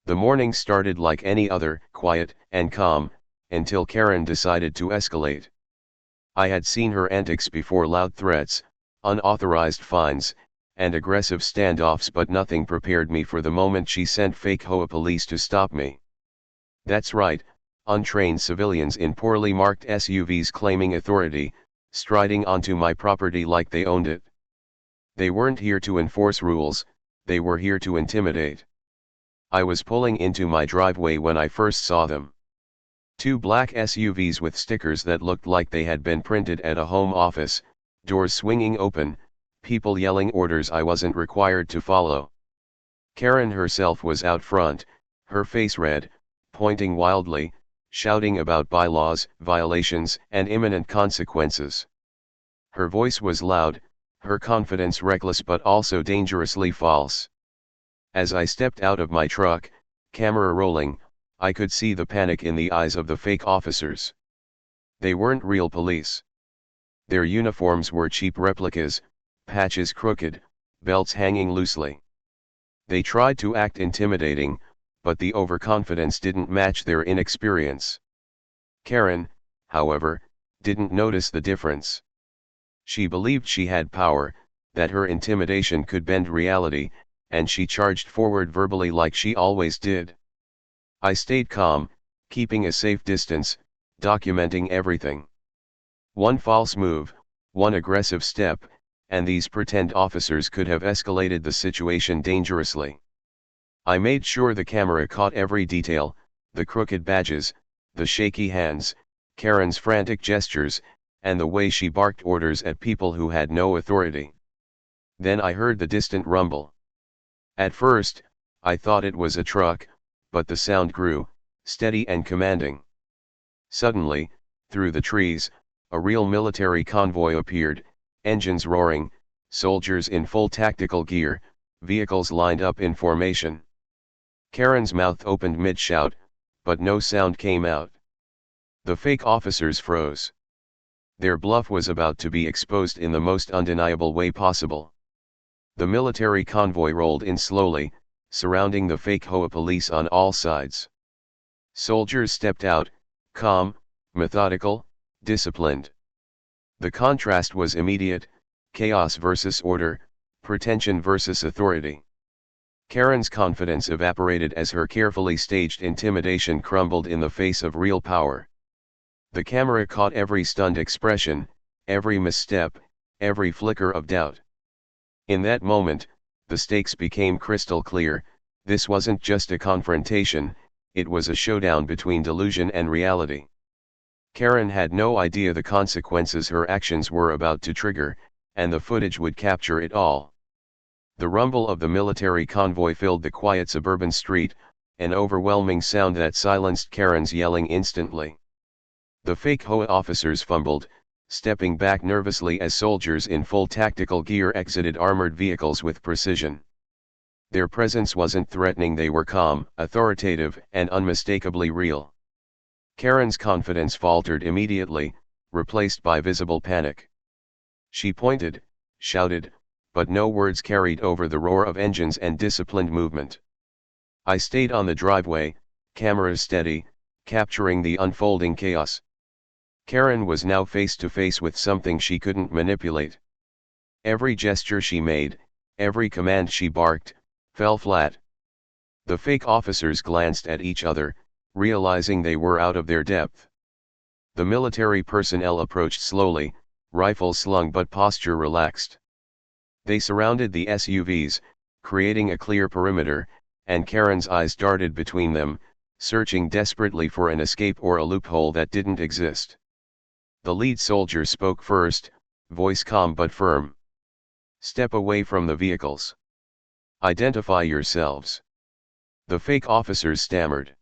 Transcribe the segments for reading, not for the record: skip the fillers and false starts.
The morning started like any other, quiet and calm, until Karen decided to escalate. I had seen her antics before: loud threats, unauthorized fines, and aggressive standoffs, but nothing prepared me for the moment she sent fake HOA police to stop me. That's right, untrained civilians in poorly marked SUVs claiming authority, striding onto my property like they owned it. They weren't here to enforce rules, they were here to intimidate. I was pulling into my driveway when I first saw them. Two black SUVs with stickers that looked like they had been printed at a home office, doors swinging open, people yelling orders I wasn't required to follow. Karen herself was out front, her face red, pointing wildly, shouting about bylaws, violations, and imminent consequences. Her voice was loud, her confidence reckless but also dangerously false. As I stepped out of my truck, camera rolling, I could see the panic in the eyes of the fake officers. They weren't real police. Their uniforms were cheap replicas, patches crooked, belts hanging loosely. They tried to act intimidating, but the overconfidence didn't match their inexperience. Karen, however, didn't notice the difference. She believed she had power, that her intimidation could bend reality, and she charged forward verbally like she always did. I stayed calm, keeping a safe distance, documenting everything. One false move, one aggressive step, and these pretend officers could have escalated the situation dangerously. I made sure the camera caught every detail: the crooked badges, the shaky hands, Karen's frantic gestures, and the way she barked orders at people who had no authority. Then I heard the distant rumble. At first, I thought it was a truck, but the sound grew, steady and commanding. Suddenly, through the trees, a real military convoy appeared, engines roaring, soldiers in full tactical gear, vehicles lined up in formation. Karen's mouth opened mid-shout, but no sound came out. The fake officers froze. Their bluff was about to be exposed in the most undeniable way possible. The military convoy rolled in slowly, surrounding the fake HOA police on all sides. Soldiers stepped out, calm, methodical, disciplined. The contrast was immediate: chaos versus order, pretension versus authority. Karen's confidence evaporated as her carefully staged intimidation crumbled in the face of real power. The camera caught every stunned expression, every misstep, every flicker of doubt. In that moment, the stakes became crystal clear: this wasn't just a confrontation, it was a showdown between delusion and reality. Karen had no idea the consequences her actions were about to trigger, and the footage would capture it all. The rumble of the military convoy filled the quiet suburban street, an overwhelming sound that silenced Karen's yelling instantly. The fake HOA officers fumbled, stepping back nervously as soldiers in full tactical gear exited armored vehicles with precision. Their presence wasn't threatening, they were calm, authoritative, and unmistakably real. Karen's confidence faltered immediately, replaced by visible panic. She pointed, shouted, but no words carried over the roar of engines and disciplined movement. I stayed on the driveway, cameras steady, capturing the unfolding chaos. Karen was now face to face with something she couldn't manipulate. Every gesture she made, every command she barked, fell flat. The fake officers glanced at each other, realizing they were out of their depth. The military personnel approached slowly, rifles slung but posture relaxed. They surrounded the SUVs, creating a clear perimeter, and Karen's eyes darted between them, searching desperately for an escape or a loophole that didn't exist. The lead soldier spoke first, voice calm but firm. "Step away from the vehicles. Identify yourselves." The fake officers stammered.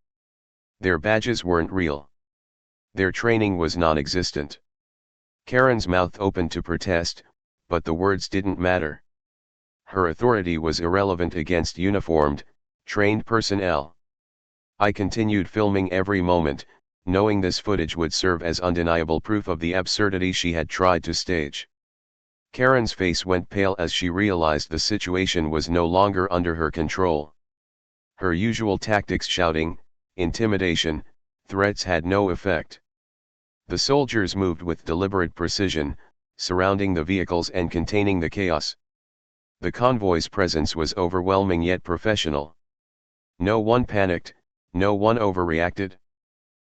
Their badges weren't real. Their training was non-existent. Karen's mouth opened to protest, but the words didn't matter. Her authority was irrelevant against uniformed, trained personnel. I continued filming every moment, knowing this footage would serve as undeniable proof of the absurdity she had tried to stage. Karen's face went pale as she realized the situation was no longer under her control. Her usual tactics, shouting, intimidation, threats, had no effect. The soldiers moved with deliberate precision, surrounding the vehicles and containing the chaos. The convoy's presence was overwhelming yet professional. No one panicked, no one overreacted.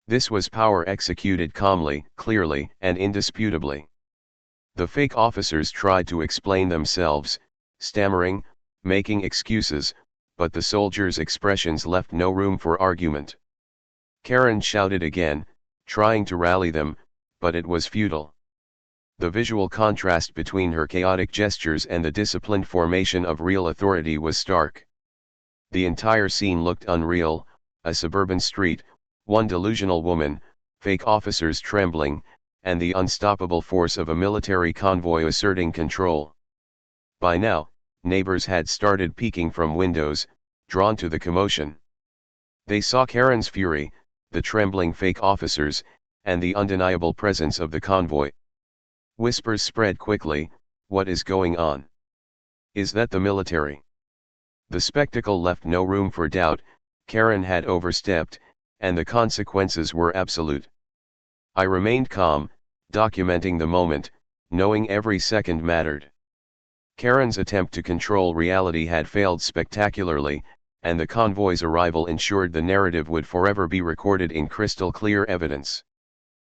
This was power executed calmly, clearly, and indisputably. The fake officers tried to explain themselves, stammering, making excuses, but the soldiers' expressions left no room for argument. Karen shouted again, trying to rally them, but it was futile. The visual contrast between her chaotic gestures and the disciplined formation of real authority was stark. The entire scene looked unreal: a suburban street, one delusional woman, fake officers trembling, and the unstoppable force of a military convoy asserting control. By now, neighbors had started peeking from windows, drawn to the commotion. They saw Karen's fury, the trembling fake officers, and the undeniable presence of the convoy. Whispers spread quickly: "What is going on? Is that the military?" The spectacle left no room for doubt: Karen had overstepped, and the consequences were absolute. I remained calm, documenting the moment, knowing every second mattered. Karen's attempt to control reality had failed spectacularly, and the convoy's arrival ensured the narrative would forever be recorded in crystal clear evidence.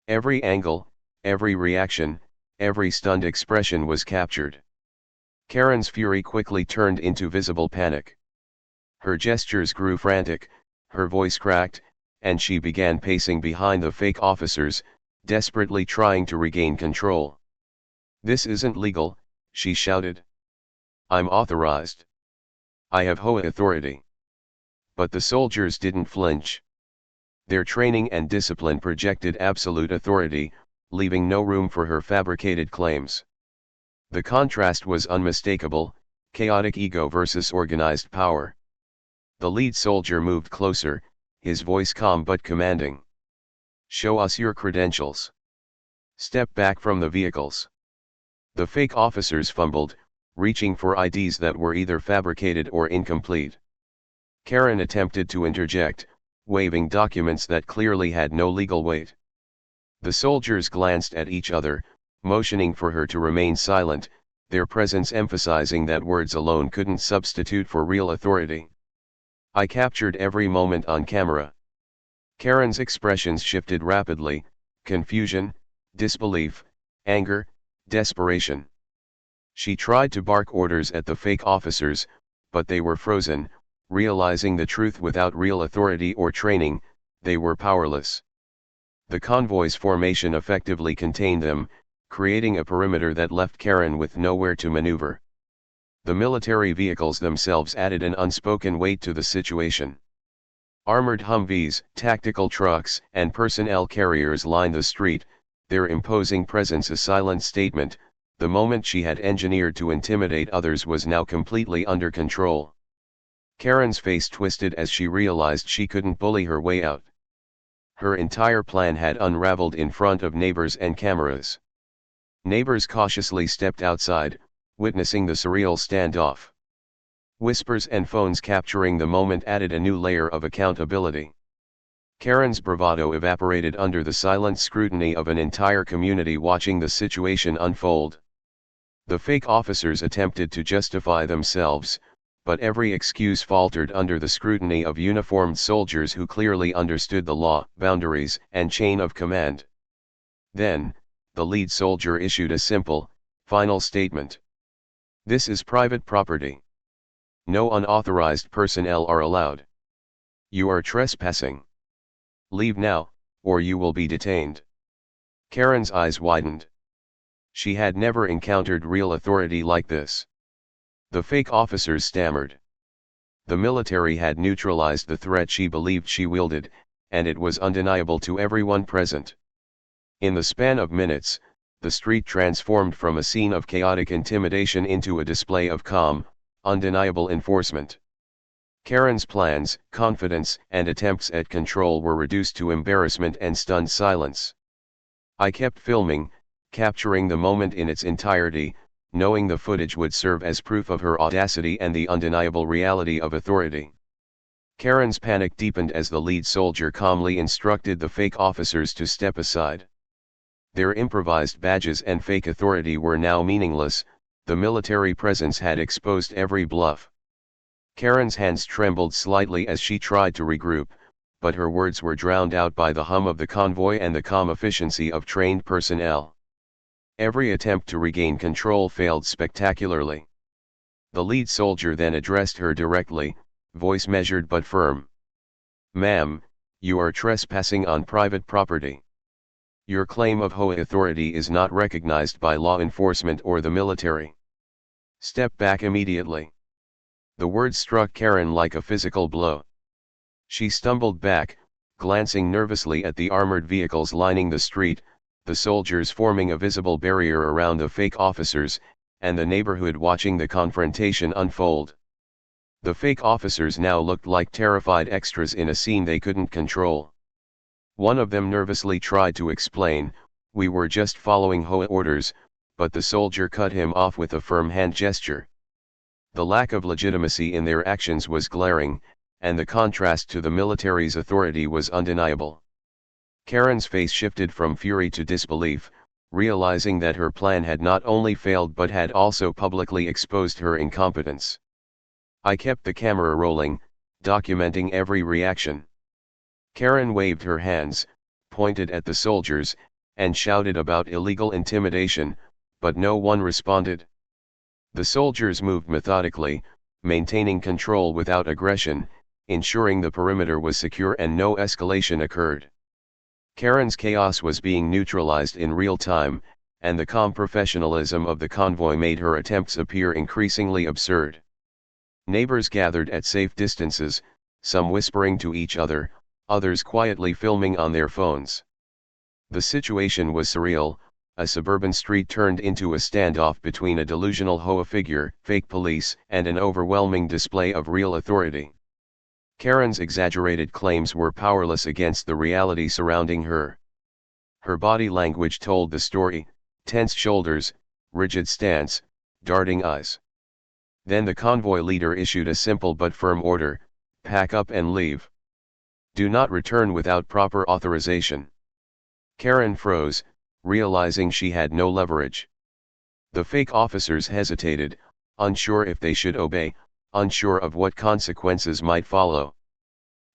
Every angle, every reaction, every stunned expression was captured. Karen's fury quickly turned into visible panic. Her gestures grew frantic, her voice cracked, and she began pacing behind the fake officers, desperately trying to regain control. "This isn't legal," she shouted. "I'm authorized. I have HOA authority." But the soldiers didn't flinch. Their training and discipline projected absolute authority, leaving no room for her fabricated claims. The contrast was unmistakable: chaotic ego versus organized power. The lead soldier moved closer, his voice calm but commanding. "Show us your credentials. Step back from the vehicles." The fake officers fumbled, reaching for IDs that were either fabricated or incomplete. Karen attempted to interject, waving documents that clearly had no legal weight. The soldiers glanced at each other, motioning for her to remain silent, their presence emphasizing that words alone couldn't substitute for real authority. I captured every moment on camera. Karen's expressions shifted rapidly: confusion, disbelief, anger, desperation. She tried to bark orders at the fake officers, but they were frozen. Realizing the truth: without real authority or training, they were powerless. The convoy's formation effectively contained them, creating a perimeter that left Karen with nowhere to maneuver. The military vehicles themselves added an unspoken weight to the situation. Armored Humvees, tactical trucks, and personnel carriers lined the street, their imposing presence a silent statement: the moment she had engineered to intimidate others was now completely under control. Karen's face twisted as she realized she couldn't bully her way out. Her entire plan had unraveled in front of neighbors and cameras. Neighbors cautiously stepped outside, witnessing the surreal standoff. Whispers and phones capturing the moment added a new layer of accountability. Karen's bravado evaporated under the silent scrutiny of an entire community watching the situation unfold. The fake officers attempted to justify themselves, but every excuse faltered under the scrutiny of uniformed soldiers who clearly understood the law, boundaries, and chain of command. Then, the lead soldier issued a simple, final statement. "This is private property. No unauthorized personnel are allowed. You are trespassing. Leave now, or you will be detained." Karen's eyes widened. She had never encountered real authority like this. The fake officers stammered. The military had neutralized the threat she believed she wielded, and it was undeniable to everyone present. In the span of minutes, the street transformed from a scene of chaotic intimidation into a display of calm, undeniable enforcement. Karen's plans, confidence, and attempts at control were reduced to embarrassment and stunned silence. I kept filming, capturing the moment in its entirety, knowing the footage would serve as proof of her audacity and the undeniable reality of authority. Karen's panic deepened as the lead soldier calmly instructed the fake officers to step aside. Their improvised badges and fake authority were now meaningless, the military presence had exposed every bluff. Karen's hands trembled slightly as she tried to regroup, but her words were drowned out by the hum of the convoy and the calm efficiency of trained personnel. Every attempt to regain control failed spectacularly. The lead soldier then addressed her directly, voice measured but firm. "Ma'am, you are trespassing on private property. Your claim of HOA authority is not recognized by law enforcement or the military. Step back immediately." The words struck Karen like a physical blow. She stumbled back, glancing nervously at the armored vehicles lining the street, the soldiers forming a visible barrier around the fake officers, and the neighborhood watching the confrontation unfold. The fake officers now looked like terrified extras in a scene they couldn't control. One of them nervously tried to explain, "We were just following HOA orders," but the soldier cut him off with a firm hand gesture. The lack of legitimacy in their actions was glaring, and the contrast to the military's authority was undeniable. Karen's face shifted from fury to disbelief, realizing that her plan had not only failed but had also publicly exposed her incompetence. I kept the camera rolling, documenting every reaction. Karen waved her hands, pointed at the soldiers, and shouted about illegal intimidation, but no one responded. The soldiers moved methodically, maintaining control without aggression, ensuring the perimeter was secure and no escalation occurred. Karen's chaos was being neutralized in real time, and the calm professionalism of the convoy made her attempts appear increasingly absurd. Neighbors gathered at safe distances, some whispering to each other, others quietly filming on their phones. The situation was surreal. A suburban street turned into a standoff between a delusional HOA figure, fake police, and an overwhelming display of real authority. Karen's exaggerated claims were powerless against the reality surrounding her. Her body language told the story: tense shoulders, rigid stance, darting eyes. Then the convoy leader issued a simple but firm order: "Pack up and leave. Do not return without proper authorization." Karen froze, realizing she had no leverage. The fake officers hesitated, unsure if they should obey, unsure of what consequences might follow.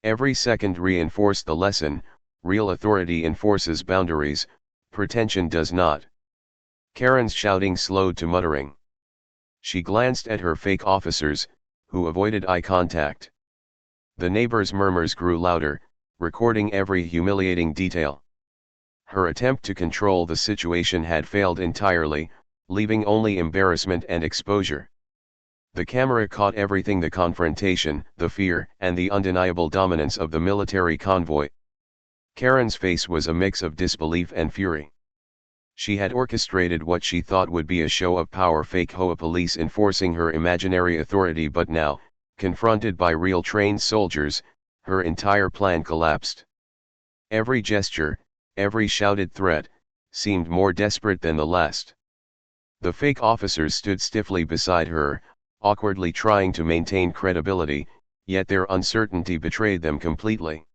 Every second reinforced the lesson: real authority enforces boundaries, pretension does not. Karen's shouting slowed to muttering. She glanced at her fake officers, who avoided eye contact. The neighbors' murmurs grew louder, recording every humiliating detail. Her attempt to control the situation had failed entirely, leaving only embarrassment and exposure. The camera caught everything: the confrontation, the fear, and the undeniable dominance of the military convoy. Karen's face was a mix of disbelief and fury. She had orchestrated what she thought would be a show of power, fake HOA police enforcing her imaginary authority, but now, confronted by real trained soldiers, her entire plan collapsed. Every gesture, every shouted threat, seemed more desperate than the last. The fake officers stood stiffly beside her, awkwardly trying to maintain credibility, yet their uncertainty betrayed them completely.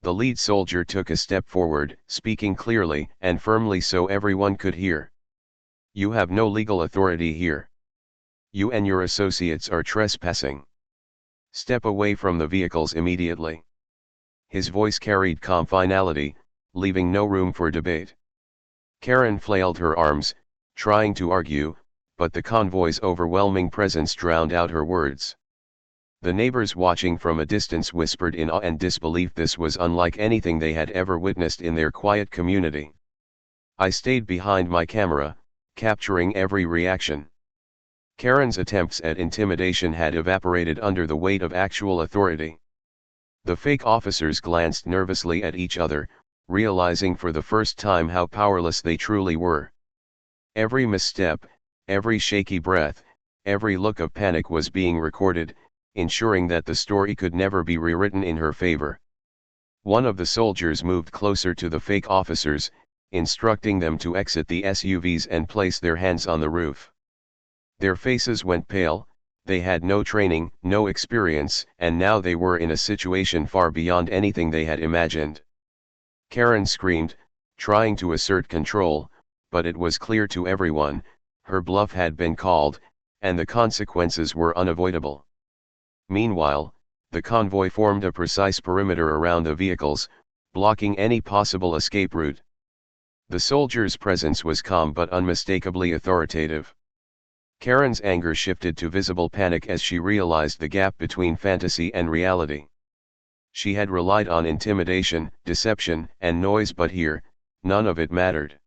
The lead soldier took a step forward, speaking clearly and firmly so everyone could hear. "You have no legal authority here. You and your associates are trespassing. Step away from the vehicles immediately." His voice carried calm finality, leaving no room for debate. Karen flailed her arms, trying to argue, but the convoy's overwhelming presence drowned out her words. The neighbors watching from a distance whispered in awe and disbelief. This was unlike anything they had ever witnessed in their quiet community. I stayed behind my camera, capturing every reaction. Karen's attempts at intimidation had evaporated under the weight of actual authority. The fake officers glanced nervously at each other, realizing for the first time how powerless they truly were. Every misstep, every shaky breath, every look of panic was being recorded, ensuring that the story could never be rewritten in her favor. One of the soldiers moved closer to the fake officers, instructing them to exit the SUVs and place their hands on the roof. Their faces went pale, They had no training, no experience, and now they were in a situation far beyond anything they had imagined. Karen screamed, trying to assert control, but it was clear to everyone, her bluff had been called, and the consequences were unavoidable. Meanwhile, the convoy formed a precise perimeter around the vehicles, blocking any possible escape route. The soldiers' presence was calm but unmistakably authoritative. Karen's anger shifted to visible panic as she realized the gap between fantasy and reality. She had relied on intimidation, deception, and noise, but here, none of it mattered.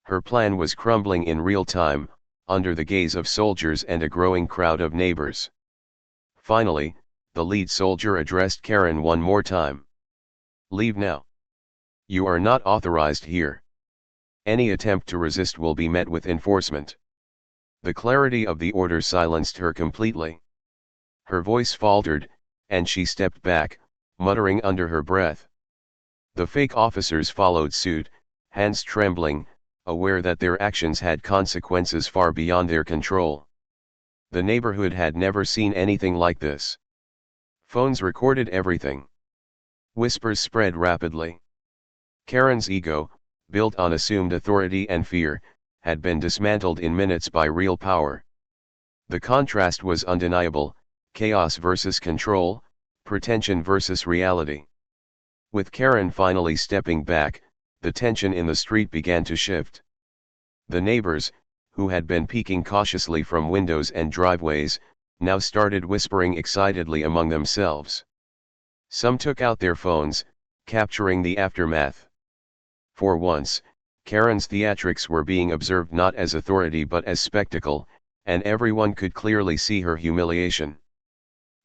Her plan was crumbling in real time, under the gaze of soldiers and a growing crowd of neighbors. Finally, the lead soldier addressed Karen one more time. "Leave now. You are not authorized here. Any attempt to resist will be met with enforcement." The clarity of the order silenced her completely. Her voice faltered, and she stepped back, muttering under her breath. The fake officers followed suit, hands trembling, aware that their actions had consequences far beyond their control. The neighborhood had never seen anything like this. Phones recorded everything. Whispers spread rapidly. Karen's ego, built on assumed authority and fear, had been dismantled in minutes by real power. The contrast was undeniable: chaos versus control, pretension versus reality. With Karen finally stepping back, the tension in the street began to shift. The neighbors, who had been peeking cautiously from windows and driveways, now started whispering excitedly among themselves. Some took out their phones, capturing the aftermath. For once, Karen's theatrics were being observed not as authority but as spectacle, and everyone could clearly see her humiliation.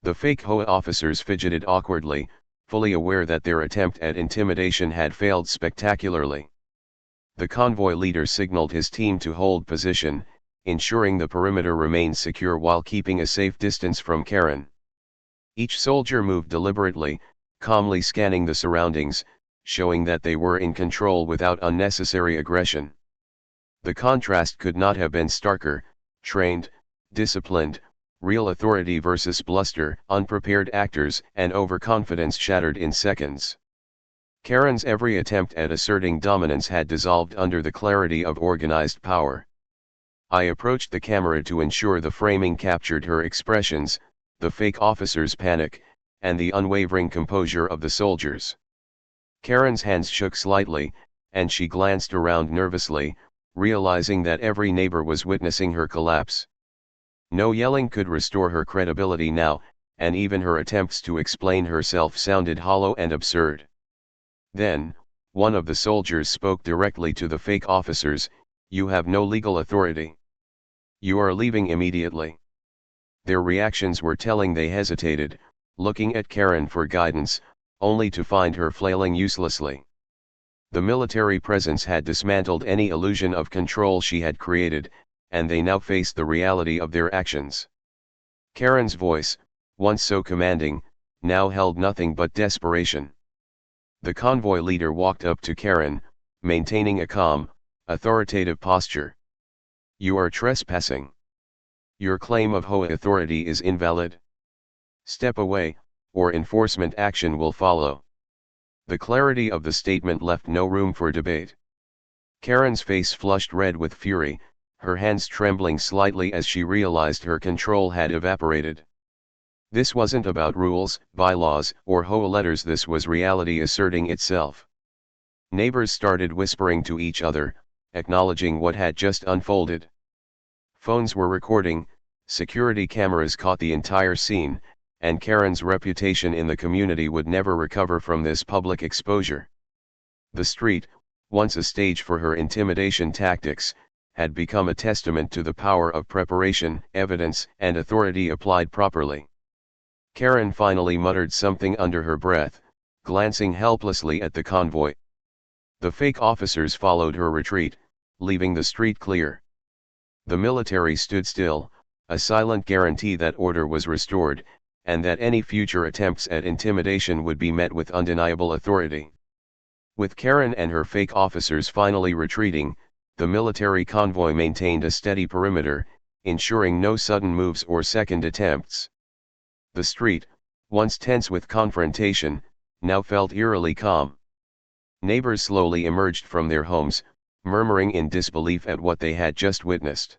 The fake HOA officers fidgeted awkwardly, fully aware that their attempt at intimidation had failed spectacularly. The convoy leader signaled his team to hold position, ensuring the perimeter remained secure while keeping a safe distance from Karen. Each soldier moved deliberately, calmly scanning the surroundings, showing that they were in control without unnecessary aggression. The contrast could not have been starker: trained, disciplined, real authority versus bluster, unprepared actors, and overconfidence shattered in seconds. Karen's every attempt at asserting dominance had dissolved under the clarity of organized power. I approached the camera to ensure the framing captured her expressions, the fake officers' panic, and the unwavering composure of the soldiers. Karen's hands shook slightly, and she glanced around nervously, realizing that every neighbor was witnessing her collapse. No yelling could restore her credibility now, and even her attempts to explain herself sounded hollow and absurd. Then, one of the soldiers spoke directly to the fake officers: "You have no legal authority. You are leaving immediately." Their reactions were telling. They hesitated, looking at Karen for guidance, only to find her flailing uselessly. The military presence had dismantled any illusion of control she had created, and they now faced the reality of their actions. Karen's voice, once so commanding, now held nothing but desperation. The convoy leader walked up to Karen, maintaining a calm, authoritative posture. "You are trespassing. Your claim of HOA authority is invalid. Step away, or enforcement action will follow." The clarity of the statement left no room for debate. Karen's face flushed red with fury, her hands trembling slightly as she realized her control had evaporated. This wasn't about rules, bylaws, or HOA letters. This was reality asserting itself. Neighbors started whispering to each other, acknowledging what had just unfolded. Phones were recording, security cameras caught the entire scene, and Karen's reputation in the community would never recover from this public exposure. The street, once a stage for her intimidation tactics, had become a testament to the power of preparation, evidence, and authority applied properly. Karen finally muttered something under her breath, glancing helplessly at the convoy. The fake officers followed her retreat, leaving the street clear. The military stood still, a silent guarantee that order was restored, and that any future attempts at intimidation would be met with undeniable authority. With Karen and her fake officers finally retreating, the military convoy maintained a steady perimeter, ensuring no sudden moves or second attempts. The street, once tense with confrontation, now felt eerily calm. Neighbors slowly emerged from their homes, murmuring in disbelief at what they had just witnessed.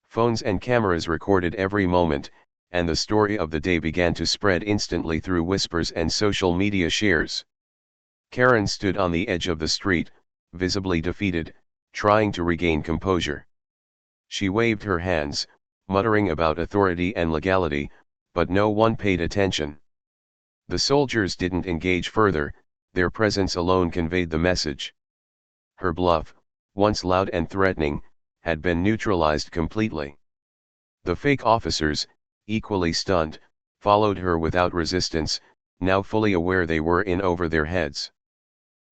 Phones and cameras recorded every moment, and the story of the day began to spread instantly through whispers and social media shares. Karen stood on the edge of the street, visibly defeated, trying to regain composure. She waved her hands, muttering about authority and legality, but no one paid attention. The soldiers didn't engage further, their presence alone conveyed the message. Her bluff, once loud and threatening, had been neutralized completely. The fake officers, equally stunned, followed her without resistance, now fully aware they were in over their heads.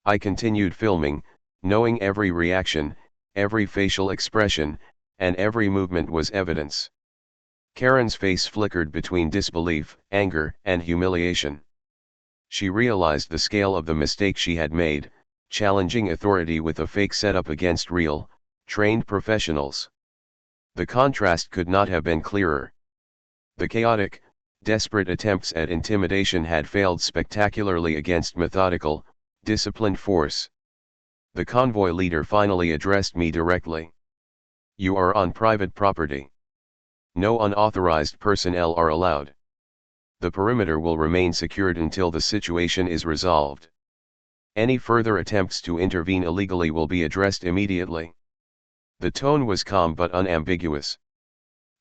I continued filming, knowing every reaction, every facial expression, and every movement was evidence. Karen's face flickered between disbelief, anger, and humiliation. She realized the scale of the mistake she had made, challenging authority with a fake setup against real, trained professionals. The contrast could not have been clearer. The chaotic, desperate attempts at intimidation had failed spectacularly against methodical, disciplined force. The convoy leader finally addressed me directly. "You are on private property. No unauthorized personnel are allowed. The perimeter will remain secured until the situation is resolved. Any further attempts to intervene illegally will be addressed immediately." The tone was calm but unambiguous.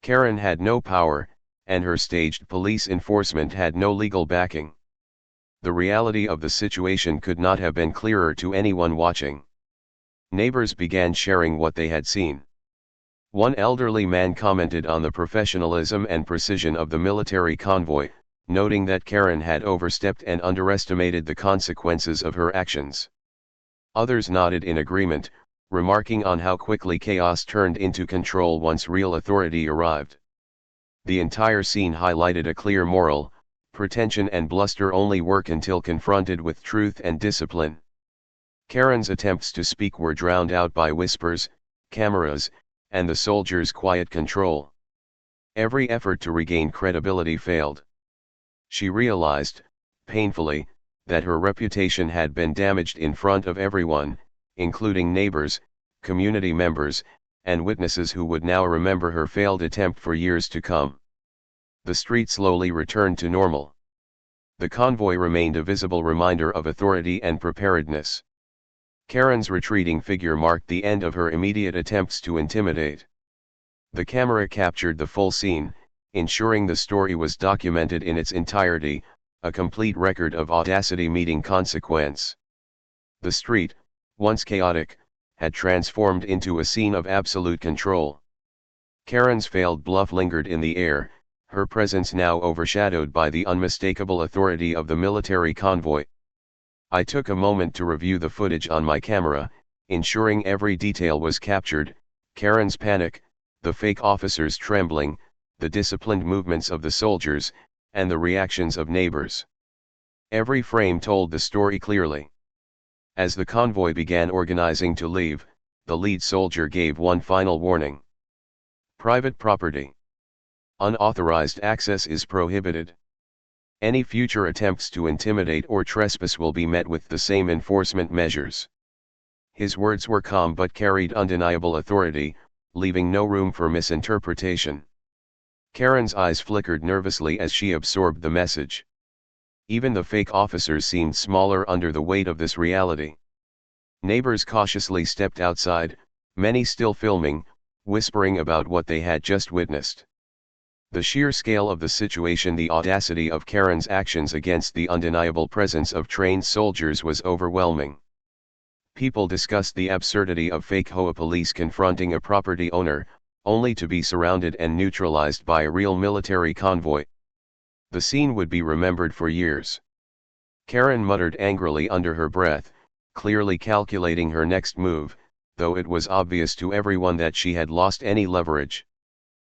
Karen had no power, and her staged police enforcement had no legal backing. The reality of the situation could not have been clearer to anyone watching. Neighbors began sharing what they had seen. One elderly man commented on the professionalism and precision of the military convoy, noting that Karen had overstepped and underestimated the consequences of her actions. Others nodded in agreement, remarking on how quickly chaos turned into control once real authority arrived. The entire scene highlighted a clear moral: pretension and bluster only work until confronted with truth and discipline. Karen's attempts to speak were drowned out by whispers, cameras, and the soldiers' quiet control. Every effort to regain credibility failed. She realized, painfully, that her reputation had been damaged in front of everyone, including neighbors, community members, and witnesses who would now remember her failed attempt for years to come. The street slowly returned to normal. The convoy remained a visible reminder of authority and preparedness. Karen's retreating figure marked the end of her immediate attempts to intimidate. The camera captured the full scene, ensuring the story was documented in its entirety, a complete record of audacity meeting consequence. The street, once chaotic, had transformed into a scene of absolute control. Karen's failed bluff lingered in the air, her presence now overshadowed by the unmistakable authority of the military convoy. I took a moment to review the footage on my camera, ensuring every detail was captured: Karen's panic, the fake officers trembling, the disciplined movements of the soldiers, and the reactions of neighbors. Every frame told the story clearly. As the convoy began organizing to leave, the lead soldier gave one final warning. "Private property. Unauthorized access is prohibited. Any future attempts to intimidate or trespass will be met with the same enforcement measures." His words were calm but carried undeniable authority, leaving no room for misinterpretation. Karen's eyes flickered nervously as she absorbed the message. Even the fake officers seemed smaller under the weight of this reality. Neighbors cautiously stepped outside, many still filming, whispering about what they had just witnessed. The sheer scale of the situation, the audacity of Karen's actions against the undeniable presence of trained soldiers was overwhelming. People discussed the absurdity of fake HOA police confronting a property owner, only to be surrounded and neutralized by a real military convoy. The scene would be remembered for years. Karen muttered angrily under her breath, clearly calculating her next move, though it was obvious to everyone that she had lost any leverage.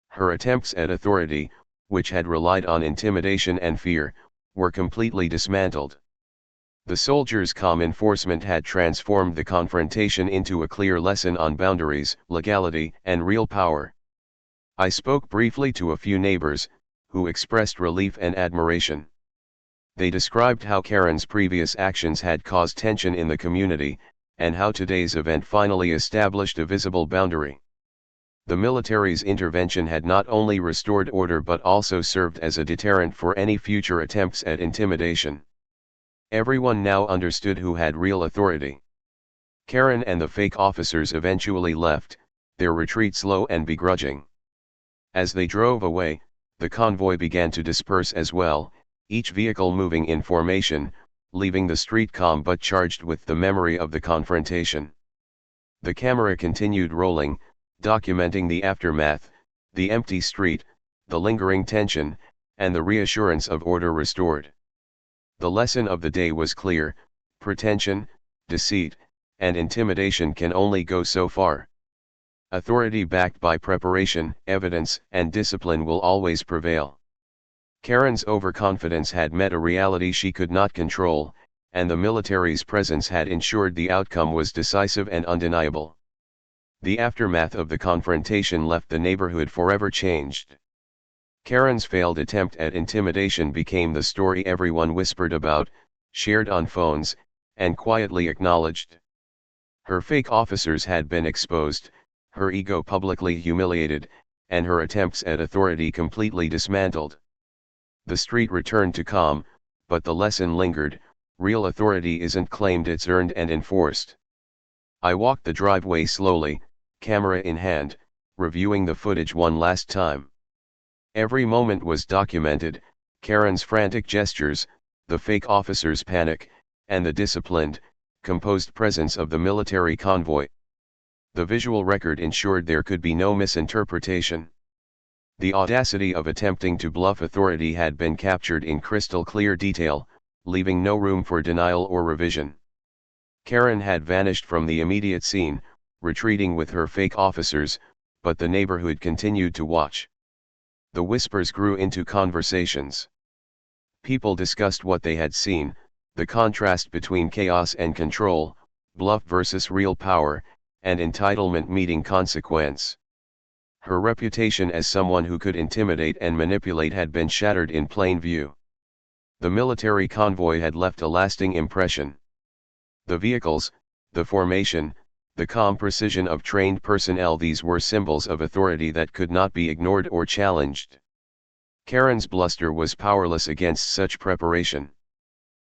Her attempts at authority, which had relied on intimidation and fear, were completely dismantled. The soldiers' calm enforcement had transformed the confrontation into a clear lesson on boundaries, legality, and real power. I spoke briefly to a few neighbors, who expressed relief and admiration. They described how Karen's previous actions had caused tension in the community, and how today's event finally established a visible boundary. The military's intervention had not only restored order but also served as a deterrent for any future attempts at intimidation. Everyone now understood who had real authority. Karen and the fake officers eventually left, their retreat slow and begrudging. As they drove away, the convoy began to disperse as well, each vehicle moving in formation, leaving the street calm but charged with the memory of the confrontation. The camera continued rolling, documenting the aftermath, the empty street, the lingering tension, and the reassurance of order restored. The lesson of the day was clear: pretension, deceit, and intimidation can only go so far. Authority backed by preparation, evidence, and discipline will always prevail. Karen's overconfidence had met a reality she could not control, and the military's presence had ensured the outcome was decisive and undeniable. The aftermath of the confrontation left the neighborhood forever changed. Karen's failed attempt at intimidation became the story everyone whispered about, shared on phones, and quietly acknowledged. Her fake officers had been exposed, her ego publicly humiliated, and her attempts at authority completely dismantled. The street returned to calm, but the lesson lingered: real authority isn't claimed, it's earned and enforced. I walked the driveway slowly, camera in hand, reviewing the footage one last time. Every moment was documented: Karen's frantic gestures, the fake officer's panic, and the disciplined, composed presence of the military convoy. The visual record ensured there could be no misinterpretation. The audacity of attempting to bluff authority had been captured in crystal clear detail, leaving no room for denial or revision. Karen had vanished from the immediate scene, retreating with her fake officers, but the neighborhood continued to watch. The whispers grew into conversations. People discussed what they had seen: the contrast between chaos and control, bluff versus real power, and entitlement meeting consequence. Her reputation as someone who could intimidate and manipulate had been shattered in plain view. The military convoy had left a lasting impression. The vehicles, the formation, the calm precision of trained personnel, these were symbols of authority that could not be ignored or challenged. Karen's bluster was powerless against such preparation.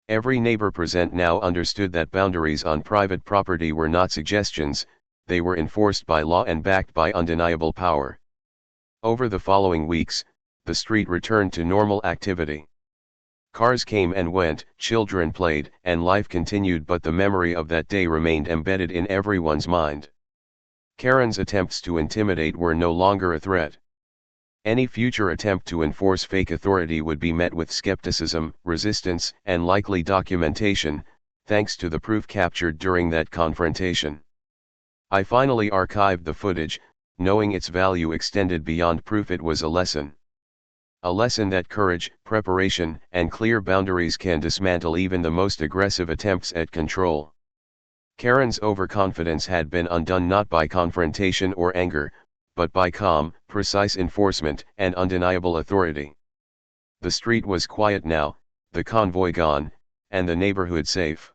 Every neighbor present now understood that boundaries on private property were not suggestions, they were enforced by law and backed by undeniable power. Over the following weeks, the street returned to normal activity. Cars came and went, children played, and life continued, but the memory of that day remained embedded in everyone's mind. Karen's attempts to intimidate were no longer a threat. Any future attempt to enforce fake authority would be met with skepticism, resistance, and likely documentation, thanks to the proof captured during that confrontation. I finally archived the footage, knowing its value extended beyond proof. It was a lesson. A lesson that courage, preparation, and clear boundaries can dismantle even the most aggressive attempts at control. Karen's overconfidence had been undone not by confrontation or anger, but by calm, precise enforcement and undeniable authority. The street was quiet now, the convoy gone, and the neighborhood safe.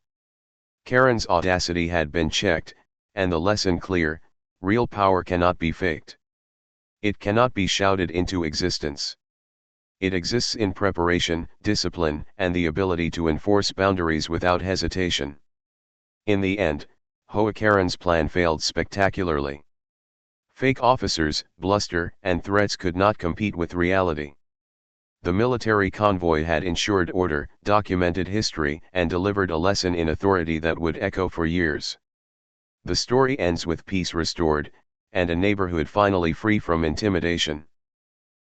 Karen's audacity had been checked, and the lesson clear: real power cannot be faked. It cannot be shouted into existence. It exists in preparation, discipline, and the ability to enforce boundaries without hesitation. In the end, HOA Karen's plan failed spectacularly. Fake officers, bluster, and threats could not compete with reality. The military convoy had ensured order, documented history, and delivered a lesson in authority that would echo for years. The story ends with peace restored, and a neighborhood finally free from intimidation.